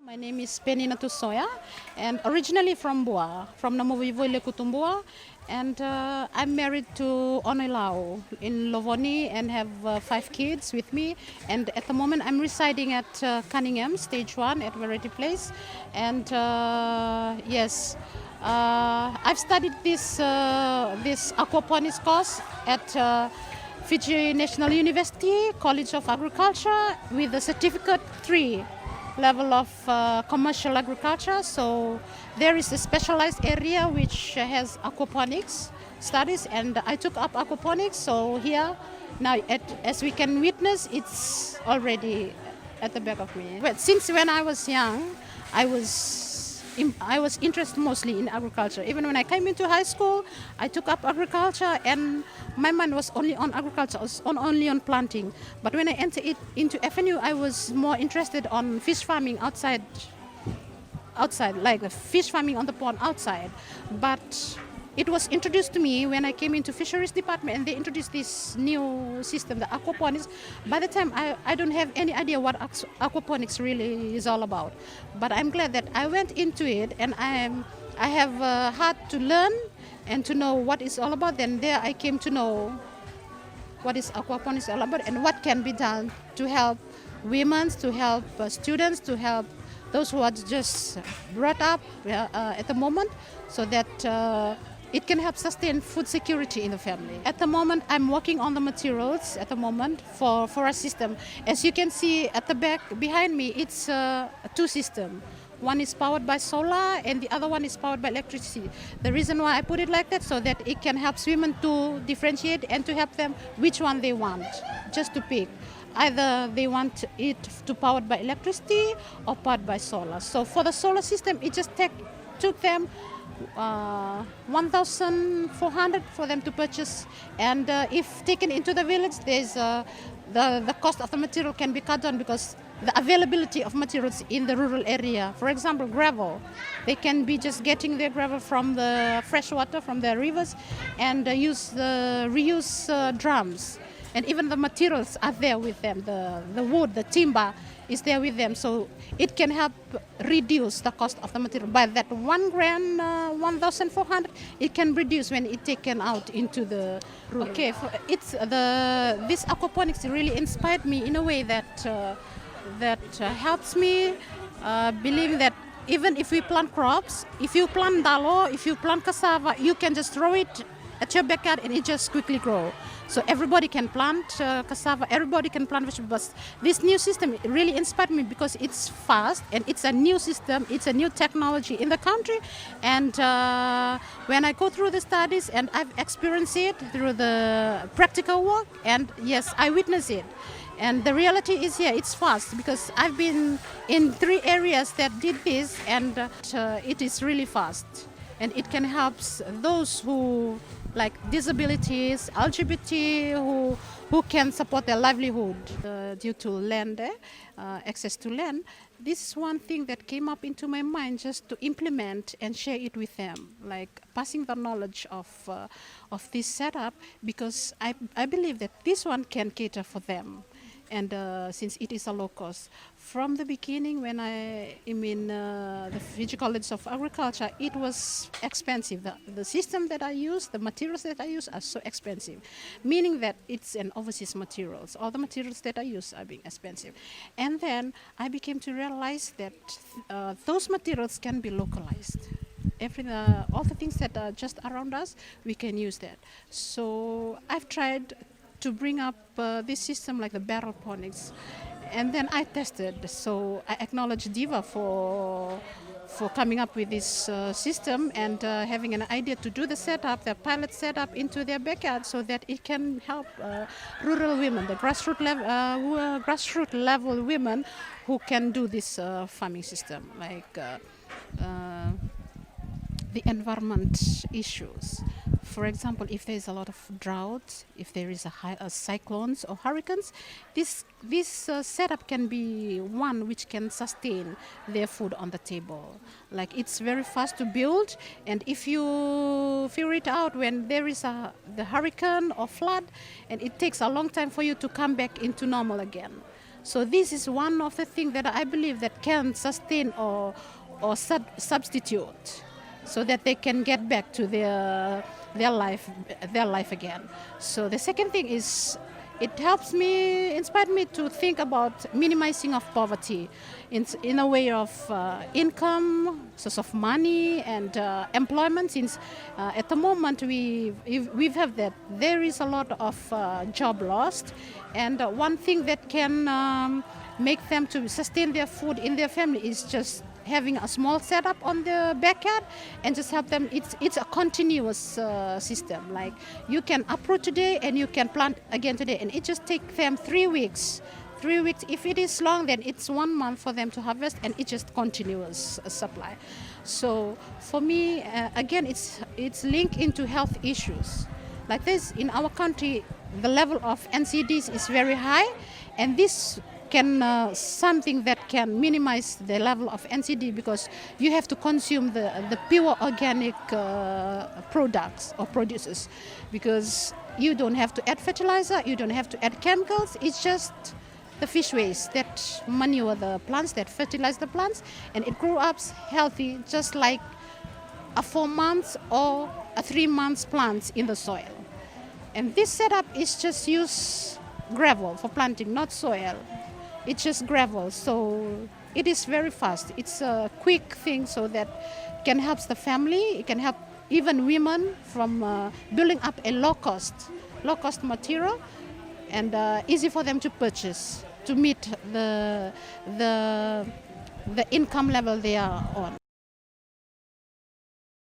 My name is Penina Tusoya, and originally from Bua, from Namovivoile Kutumbua, and I'm married to Onoilao in Lovoni and have 5 kids with me. And at the moment, I'm residing at Cunningham, Stage 1 at Variety Place. And yes, I've studied this aquaponics course at Fiji National University, College of Agriculture, with the certificate 3 level of commercial agriculture. So there is a specialized area which has aquaponics studies, and I took up aquaponics. So here now, as we can witness, it's already at the back of me. But since when I was young, I was interested mostly in agriculture. Even when I came into high school, I took up agriculture, and my mind was only on agriculture, only on planting. But when I entered into FNU, I was more interested on fish farming outside, like the fish farming on the pond outside. But it was introduced to me when I came into fisheries department, and they introduced this new system, the aquaponics. By the time I don't have any idea what aquaponics really is all about. But I'm glad that I went into it, and I have had to learn and to know what it's all about. Then there I came to know what is aquaponics all about and what can be done to help women, to help students, to help those who are just brought up at the moment, so that it can help sustain food security in the family. At the moment, I'm working on the materials at the moment for a system. As you can see at the back behind me, it's a 2 system. One is powered by solar and the other one is powered by electricity. The reason why I put it like that, so that it can help women to differentiate and to help them which one they want, just to pick. Either they want it to powered by electricity or powered by solar. So for the solar system, it just took them 1,400 for them to purchase, and if taken into the village, there's the cost of the material can be cut down, because the availability of materials in the rural area, for example gravel, they can be just getting their gravel from the fresh water from the rivers, and reuse drums, and even the materials are there with them, the wood, the timber is there with them, so it can help reduce the cost of the material. By that 1 grand, 1,400, it can reduce when it's taken out into the rural. Okay, this aquaponics really inspired me in a way that helps me believe that even if we plant crops, if you plant dalo, if you plant cassava, you can just throw it at your backyard and it just quickly grow. So everybody can plant cassava, everybody can plant vegetables. This new system really inspired me because it's fast and it's a new system, it's a new technology in the country. And when I go through the studies and I've experienced it through the practical work, and yes, I witness it. And the reality is, yeah, it's fast, because I've been in 3 areas that did this, and it is really fast. And it can help those who like disabilities, LGBT, who can support their livelihood due to land, access to land. This is one thing that came up into my mind, just to implement and share it with them, like passing the knowledge of this setup, because I believe that this one can cater for them. And since it is a low cost, from the beginning when I am in the Fiji College of Agriculture, it was expensive. The system that I use, the materials that I use are so expensive, meaning that it's an overseas materials. All the materials that I use are being expensive. And then I became to realize that those materials can be localized. All the things that are just around us, we can use that. So I've tried to bring up this system like the barrel ponics, and then I tested. So I acknowledge DIVA for coming up with this system and having an idea to do the setup, the pilot setup into their backyard, so that it can help rural women, the grassroots level women who can do this farming system, like the environment issues. For example, if there is a lot of drought, if there is cyclones or hurricanes, this setup can be one which can sustain their food on the table. Like, it's very fast to build, and if you figure it out when there is the hurricane or flood, and it takes a long time for you to come back into normal again. So this is one of the things that I believe that can sustain or substitute, so that they can get back to their life again. So the second thing is, it helps me, inspired me to think about minimizing of poverty in a way of income, source of money, and employment. Since at the moment we have that there is a lot of job lost, and one thing that can make them to sustain their food in their family is just having a small setup on the backyard and just help them. It's a continuous system. Like, you can uproot today and you can plant again today, and it just takes them 3 weeks. 3 weeks. If it is long, then it's 1 month for them to harvest, and it's just continuous supply. So for me, again, it's linked into health issues. Like this, in our country, the level of NCDs is very high, and this can something that can minimize the level of NCD, because you have to consume the pure organic products or produces, because you don't have to add fertilizer, you don't have to add chemicals. It's just the fish waste that manure the plants, that fertilize the plants, and it grows up healthy, just like a 4 months or a 3 months plants in the soil. And this setup is just use gravel for planting, not soil. It's just gravel, so it is very fast. It's a quick thing, so that can help the family. It can help even women from building up a low cost material, and easy for them to purchase to meet the income level they are on.